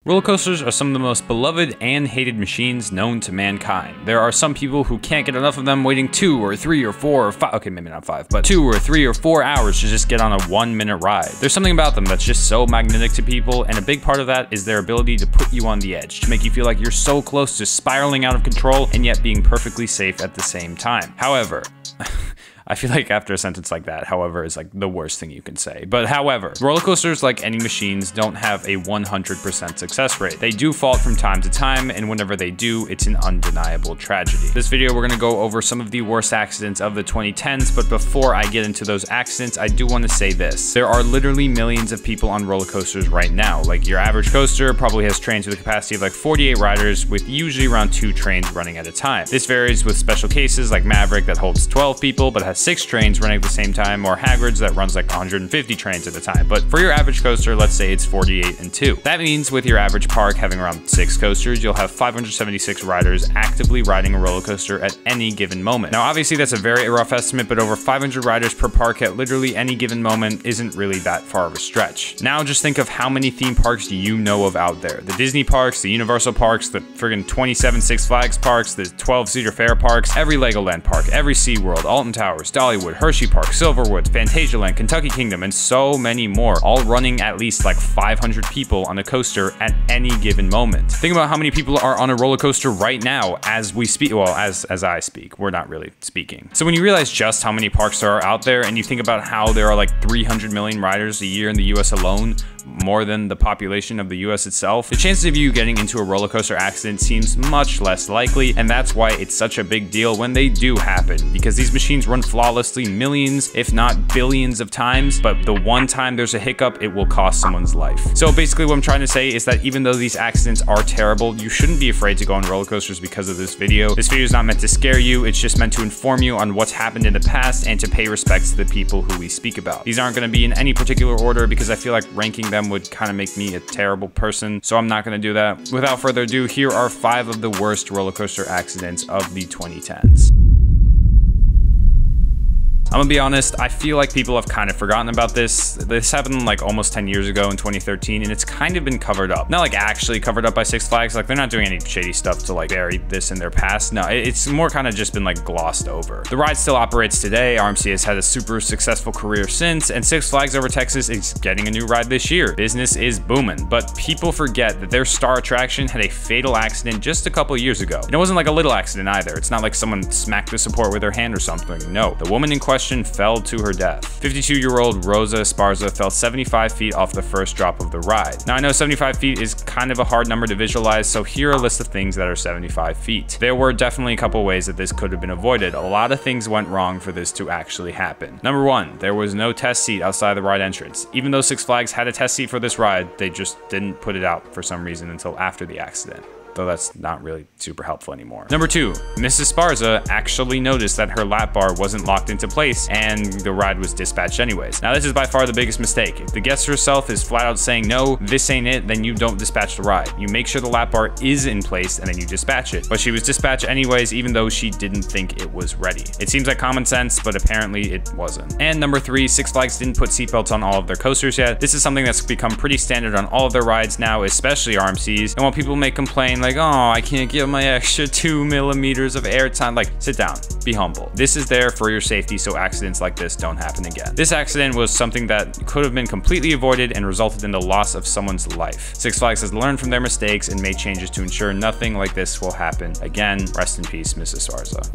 Roller coasters are some of the most beloved and hated machines known to mankind. There are some people who can't get enough of them, waiting 2 or 3 or 4 or 5, okay, maybe not 5, but 2 or 3 or 4 hours to just get on a 1-minute ride. There's something about them that's just so magnetic to people, and a big part of that is their ability to put you on the edge, to make you feel like you're so close to spiraling out of control and yet being perfectly safe at the same time. However, I feel like after a sentence like that, however, is like the worst thing you can say. But however, roller coasters, like any machines, don't have a 100% success rate. They do fault from time to time, and whenever they do, it's an undeniable tragedy. This video, we're gonna go over some of the worst accidents of the 2010s, but before I get into those accidents, I do want to say this. There are literally millions of people on roller coasters right now. Like your average coaster probably has trains with a capacity of like 48 riders, with usually around 2 trains running at a time. This varies with special cases like Maverick that holds 12 people, but has 6 trains running at the same time, or Hagrid's that runs like 150 trains at a time. But for your average coaster, let's say it's 48 and 2. That means with your average park having around 6 coasters, you'll have 576 riders actively riding a roller coaster at any given moment. Now, obviously that's a very rough estimate, but over 500 riders per park at literally any given moment isn't really that far of a stretch. Now just think of how many theme parks you know of out there. The Disney parks, the Universal parks, the friggin' 27 Six Flags parks, the 12 Cedar Fair parks, every Legoland park, every SeaWorld, Alton Towers, Dollywood, Hershey Park, Silverwood, Fantasialand, Kentucky Kingdom, and so many more, all running at least like 500 people on a coaster at any given moment. Think about how many people are on a roller coaster right now as we speak. Well, as I speak, we're not really speaking. So when you realize just how many parks there are out there, and you think about how there are like 300 million riders a year in the US alone, more than the population of the US itself, the chances of you getting into a roller coaster accident seems much less likely, and that's why it's such a big deal when they do happen, because these machines run flawlessly millions, if not billions of times, but the one time there's a hiccup, it will cost someone's life. So basically what I'm trying to say is that even though these accidents are terrible, you shouldn't be afraid to go on roller coasters because of this video. This video is not meant to scare you, it's just meant to inform you on what's happened in the past and to pay respects to the people who we speak about. These aren't going to be in any particular order because I feel like ranking them would kind of make me a terrible person, so I'm not going to do that. Without further ado, here are 5 of the worst roller coaster accidents of the 2010s. I'm gonna be honest, I feel like people have kind of forgotten about this. This happened like almost 10 years ago in 2013, and it's kind of been covered up. Not like actually covered up by Six Flags, like they're not doing any shady stuff to like bury this in their past. No, it's more kind of just been like glossed over. The ride still operates today. RMC has had a super successful career since, and Six Flags Over Texas is getting a new ride this year. Business is booming, but people forget that their star attraction had a fatal accident just a couple years ago. And it wasn't like a little accident either. It's not like someone smacked the support with their hand or something. No, the woman in question fell to her death. 52-year-old Rosa Esparza fell 75 feet off the first drop of the ride. Now I know 75 feet is kind of a hard number to visualize, so here are a list of things that are 75 feet. There were definitely a couple ways that this could have been avoided. A lot of things went wrong for this to actually happen. Number 1, there was no test seat outside the ride entrance. Even though Six Flags had a test seat for this ride, they just didn't put it out for some reason until after the accident, though that's not really super helpful anymore. Number 2, Mrs. Esparza actually noticed that her lap bar wasn't locked into place and the ride was dispatched anyways. Now this is by far the biggest mistake. If the guest herself is flat out saying, no, this ain't it, then you don't dispatch the ride. You make sure the lap bar is in place and then you dispatch it. But she was dispatched anyways, even though she didn't think it was ready. It seems like common sense, but apparently it wasn't. And number 3, Six Flags didn't put seatbelts on all of their coasters yet. This is something that's become pretty standard on all of their rides now, especially RMCs. And while people may complain like, oh, I can't get my extra 2 millimeters of airtime, like, sit down, be humble. This is there for your safety so accidents like this don't happen again. This accident was something that could have been completely avoided and resulted in the loss of someone's life. Six Flags has learned from their mistakes and made changes to ensure nothing like this will happen again. Rest in peace, Mrs. Esparza.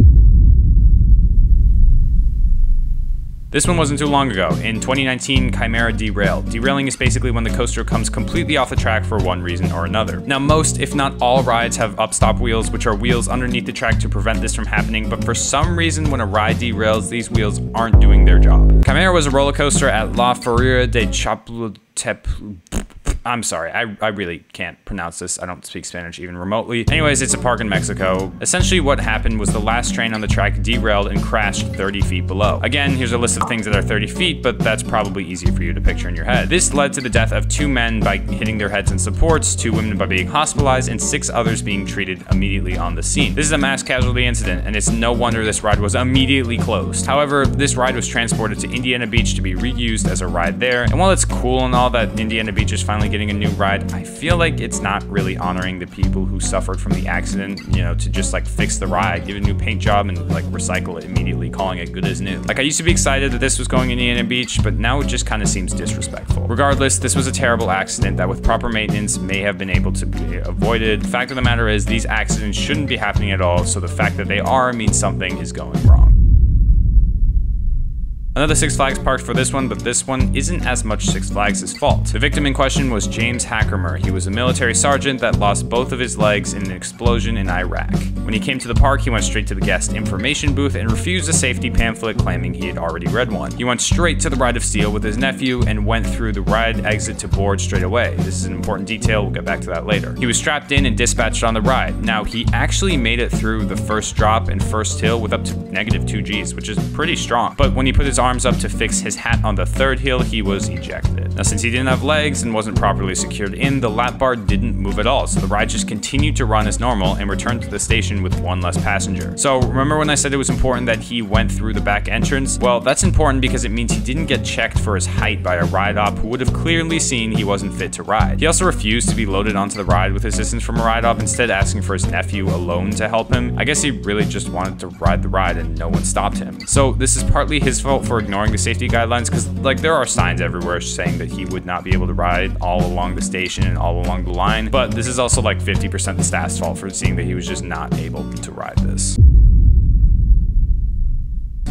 This one wasn't too long ago. In 2019, QUIMERA derailed. Derailing is basically when the coaster comes completely off the track for one reason or another. Now most, if not all, rides have upstop wheels, which are wheels underneath the track to prevent this from happening, but for some reason when a ride derails, these wheels aren't doing their job. QUIMERA was a roller coaster at La Feria de Chapultepec. I'm sorry, I really can't pronounce this. I don't speak Spanish even remotely. Anyways, it's a park in Mexico. Essentially what happened was the last train on the track derailed and crashed 30 feet below. Again, here's a list of things that are 30 feet, but that's probably easy for you to picture in your head. This led to the death of 2 men by hitting their heads in supports, 2 women by being hospitalized, and 6 others being treated immediately on the scene. This is a mass casualty incident, and it's no wonder this ride was immediately closed. However, this ride was transported to Indiana Beach to be reused as a ride there, and while it's cool and all that Indiana Beach is finally getting a new ride, I feel like it's not really honoring the people who suffered from the accident, you know, to just like fix the ride, give it a new paint job, and like recycle it immediately, calling it good as new. Like, I used to be excited that this was going in Indiana Beach, but now it just kind of seems disrespectful. Regardless, this was a terrible accident that with proper maintenance may have been able to be avoided. The fact of the matter is these accidents shouldn't be happening at all, so the fact that they are means something is going wrong. Another Six Flags parked for this one, but this one isn't as much Six Flags' fault. The victim in question was James Hackermer. He was a military sergeant that lost both of his legs in an explosion in Iraq. When he came to the park, he went straight to the guest information booth and refused a safety pamphlet claiming he had already read one. He went straight to the Ride of Steel with his nephew and went through the ride exit to board straight away. This is an important detail, we'll get back to that later. He was strapped in and dispatched on the ride. Now, he actually made it through the first drop and first hill with up to -2 Gs, which is pretty strong. But when he put his arms up to fix his hat on the third hill, he was ejected. Now, since he didn't have legs and wasn't properly secured in, the lap bar didn't move at all, so the ride just continued to run as normal and returned to the station with one less passenger. So remember when I said it was important that he went through the back entrance? Well, that's important because it means he didn't get checked for his height by a ride op who would have clearly seen he wasn't fit to ride. He also refused to be loaded onto the ride with assistance from a ride op, instead asking for his nephew alone to help him. I guess he really just wanted to ride the ride and no one stopped him. So this is partly his fault for ignoring the safety guidelines, because like there are signs everywhere saying that he would not be able to ride all along the station and all along the line, but this is also like 50% the staff's fault for seeing that he was just not able to ride this.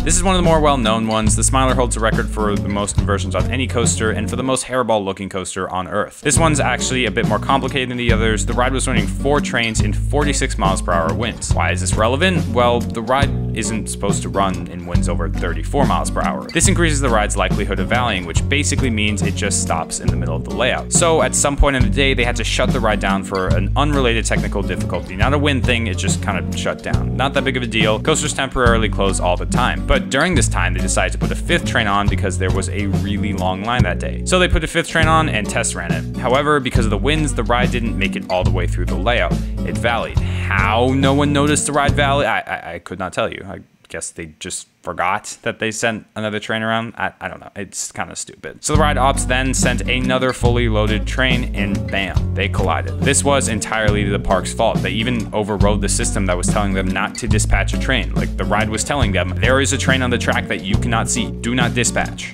This is one of the more well-known ones. The Smiler holds a record for the most conversions on any coaster and for the most hairball-looking coaster on Earth. This one's actually a bit more complicated than the others. The ride was running 4 trains in 46 mph winds. Why is this relevant? Well, the ride isn't supposed to run in winds over 34 mph. This increases the ride's likelihood of valleying, which basically means it just stops in the middle of the layout. So at some point in the day, they had to shut the ride down for an unrelated technical difficulty. Not a wind thing, it just kind of shut down. Not that big of a deal. Coasters temporarily close all the time. But during this time, they decided to put a 5th train on because there was a really long line that day. So they put a 5th train on and test ran it. However, because of the winds, the ride didn't make it all the way through the layout. It valleyed. How no one noticed the ride valley, I could not tell you. I guess they just forgot that they sent another train around. I don't know, it's kind of stupid. So the ride ops then sent another fully loaded train and bam, they collided. This was entirely the park's fault. They even overrode the system that was telling them not to dispatch a train. Like the ride was telling them, there is a train on the track that you cannot see, do not dispatch.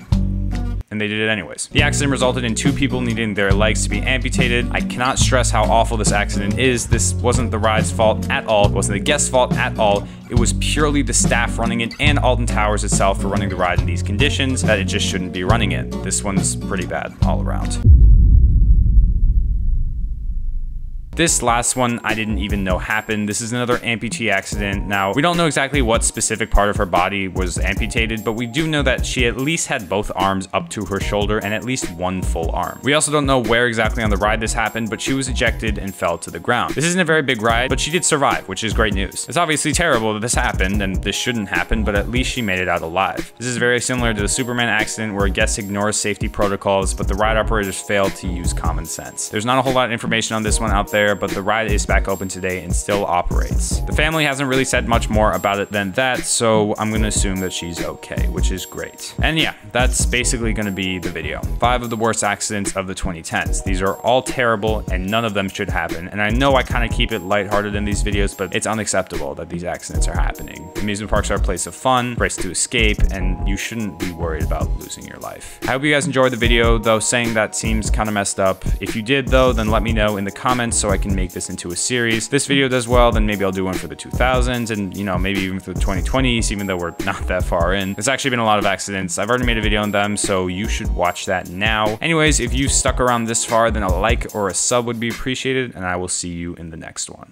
And they did it anyways. The accident resulted in 2 people needing their legs to be amputated. I cannot stress how awful this accident is. This wasn't the ride's fault at all. It wasn't the guest's fault at all. It was purely the staff running it and Alton Towers itself for running the ride in these conditions that it just shouldn't be running in. This one's pretty bad all around. This last one, I didn't even know happened. This is another amputee accident. Now, we don't know exactly what specific part of her body was amputated, but we do know that she at least had both arms up to her shoulder and at least one full arm. We also don't know where exactly on the ride this happened, but she was ejected and fell to the ground. This isn't a very big ride, but she did survive, which is great news. It's obviously terrible that this happened, and this shouldn't happen, but at least she made it out alive. This is very similar to the Superman accident where guests ignore safety protocols, but the ride operators failed to use common sense. There's not a whole lot of information on this one out there, but the ride is back open today and still operates. The family hasn't really said much more about it than that, so I'm gonna assume that she's okay, which is great. And yeah, that's basically gonna be the video. 5 of the worst accidents of the 2010s. These are all terrible and none of them should happen. And I know I kind of keep it lighthearted in these videos, but it's unacceptable that these accidents are happening. Amusement parks are a place of fun, a place to escape, and you shouldn't be worried about losing your life. I hope you guys enjoyed the video, though saying that seems kind of messed up. If you did though, then let me know in the comments so I can make this into a series. If this video does well, then maybe I'll do one for the 2000s and, you know, maybe even for the 2020s, even though we're not that far in. There's actually been a lot of accidents. I've already made a video on them, so you should watch that now. Anyways, if you stuck around this far, then a like or a sub would be appreciated, and I will see you in the next one.